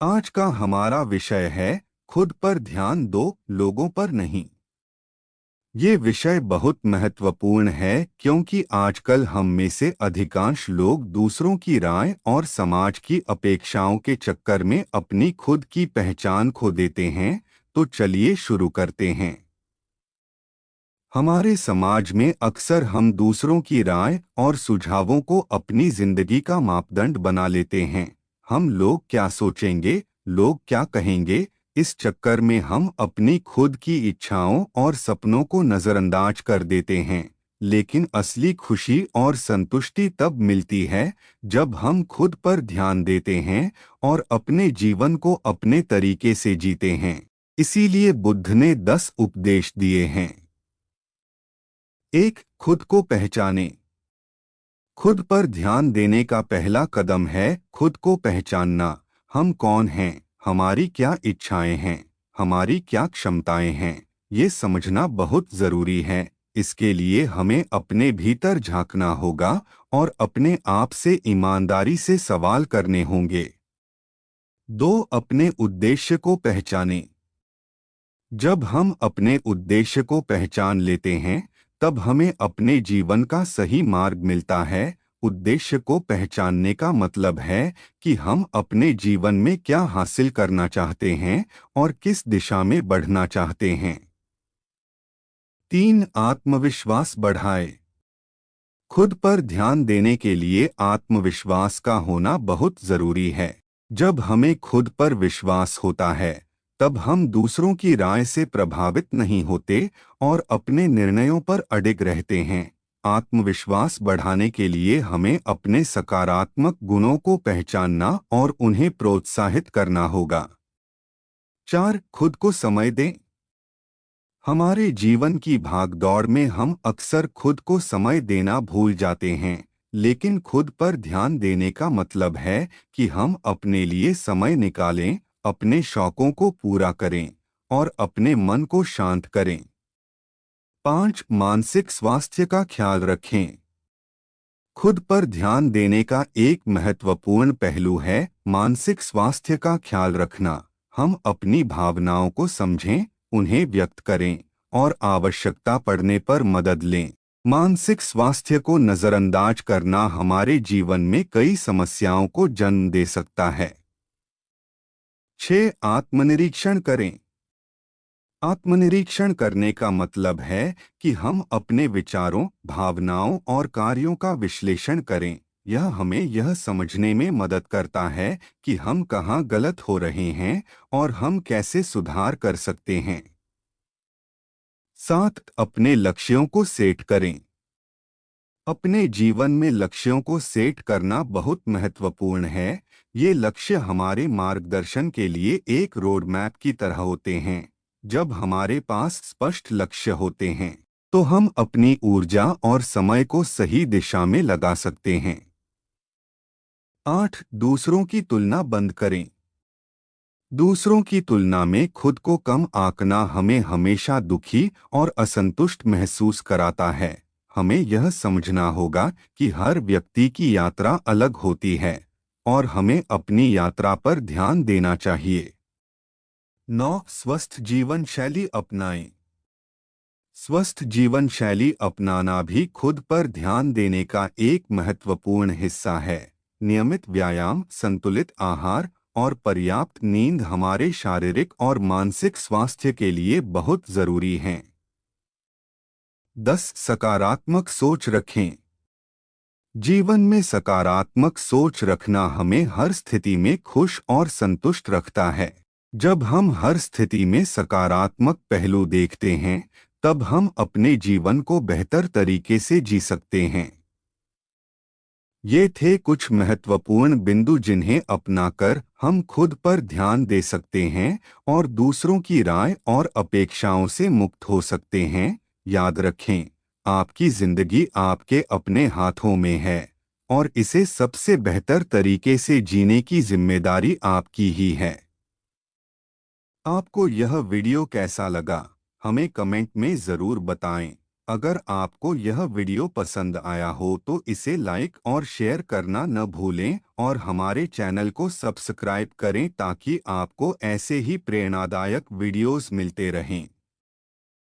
आज का हमारा विषय है खुद पर ध्यान दो, लोगों पर नहीं। ये विषय बहुत महत्वपूर्ण है क्योंकि आजकल हम में से अधिकांश लोग दूसरों की राय और समाज की अपेक्षाओं के चक्कर में अपनी खुद की पहचान खो देते हैं। तो चलिए शुरू करते हैं। हमारे समाज में अक्सर हम दूसरों की राय और सुझावों को अपनी जिंदगी का मापदंड बना लेते हैं। हम लोग क्या सोचेंगे, लोग क्या कहेंगे, इस चक्कर में हम अपनी खुद की इच्छाओं और सपनों को नज़रअंदाज कर देते हैं। लेकिन असली खुशी और संतुष्टि तब मिलती है जब हम खुद पर ध्यान देते हैं और अपने जीवन को अपने तरीके से जीते हैं। इसीलिए बुद्ध ने 10 उपदेश दिए हैं। एक, खुद को पहचाने। खुद पर ध्यान देने का पहला कदम है खुद को पहचानना। हम कौन हैं, हमारी क्या इच्छाएं हैं, हमारी क्या क्षमताएं हैं, ये समझना बहुत जरूरी है। इसके लिए हमें अपने भीतर झांकना होगा और अपने आप से ईमानदारी से सवाल करने होंगे। दो, अपने उद्देश्य को पहचानें। जब हम अपने उद्देश्य को पहचान लेते हैं तब हमें अपने जीवन का सही मार्ग मिलता है। उद्देश्य को पहचानने का मतलब है कि हम अपने जीवन में क्या हासिल करना चाहते हैं और किस दिशा में बढ़ना चाहते हैं। तीन, आत्मविश्वास बढ़ाए। खुद पर ध्यान देने के लिए आत्मविश्वास का होना बहुत जरूरी है। जब हमें खुद पर विश्वास होता है तब हम दूसरों की राय से प्रभावित नहीं होते और अपने निर्णयों पर अडिग रहते हैं। आत्मविश्वास बढ़ाने के लिए हमें अपने सकारात्मक गुणों को पहचानना और उन्हें प्रोत्साहित करना होगा। चार, खुद को समय दें। हमारे जीवन की भागदौड़ में हम अक्सर खुद को समय देना भूल जाते हैं। लेकिन खुद पर ध्यान देने का मतलब है कि हम अपने लिए समय निकालें, अपने शौकों को पूरा करें और अपने मन को शांत करें। पाँच, मानसिक स्वास्थ्य का ख्याल रखें। खुद पर ध्यान देने का एक महत्वपूर्ण पहलू है मानसिक स्वास्थ्य का ख्याल रखना। हम अपनी भावनाओं को समझें, उन्हें व्यक्त करें और आवश्यकता पड़ने पर मदद लें। मानसिक स्वास्थ्य को नज़रअंदाज करना हमारे जीवन में कई समस्याओं को जन्म दे सकता है। 6, आत्मनिरीक्षण करें। आत्मनिरीक्षण करने का मतलब है कि हम अपने विचारों, भावनाओं और कार्यों का विश्लेषण करें। यह हमें यह समझने में मदद करता है कि हम कहाँ गलत हो रहे हैं और हम कैसे सुधार कर सकते हैं। 7, अपने लक्ष्यों को सेट करें। अपने जीवन में लक्ष्यों को सेट करना बहुत महत्वपूर्ण है। ये लक्ष्य हमारे मार्गदर्शन के लिए एक रोड मैप की तरह होते हैं। जब हमारे पास स्पष्ट लक्ष्य होते हैं तो हम अपनी ऊर्जा और समय को सही दिशा में लगा सकते हैं। 8, दूसरों की तुलना बंद करें। दूसरों की तुलना में खुद को कम आंकना हमें हमेशा दुखी और असंतुष्ट महसूस कराता है। हमें यह समझना होगा कि हर व्यक्ति की यात्रा अलग होती है और हमें अपनी यात्रा पर ध्यान देना चाहिए। 9, स्वस्थ जीवन शैली अपनाएं। स्वस्थ जीवन शैली अपनाना भी खुद पर ध्यान देने का एक महत्वपूर्ण हिस्सा है। नियमित व्यायाम, संतुलित आहार और पर्याप्त नींद हमारे शारीरिक और मानसिक स्वास्थ्य के लिए बहुत जरूरी हैं। 10, सकारात्मक सोच रखें। जीवन में सकारात्मक सोच रखना हमें हर स्थिति में खुश और संतुष्ट रखता है। जब हम हर स्थिति में सकारात्मक पहलू देखते हैं तब हम अपने जीवन को बेहतर तरीके से जी सकते हैं। ये थे कुछ महत्वपूर्ण बिंदु जिन्हें अपनाकर हम खुद पर ध्यान दे सकते हैं और दूसरों की राय और अपेक्षाओं से मुक्त हो सकते हैं। याद रखें, आपकी जिंदगी आपके अपने हाथों में है और इसे सबसे बेहतर तरीके से जीने की जिम्मेदारी आपकी ही है। आपको यह वीडियो कैसा लगा, हमें कमेंट में ज़रूर बताएं। अगर आपको यह वीडियो पसंद आया हो तो इसे लाइक और शेयर करना न भूलें और हमारे चैनल को सब्सक्राइब करें ताकि आपको ऐसे ही प्रेरणादायक वीडियोस मिलते रहें।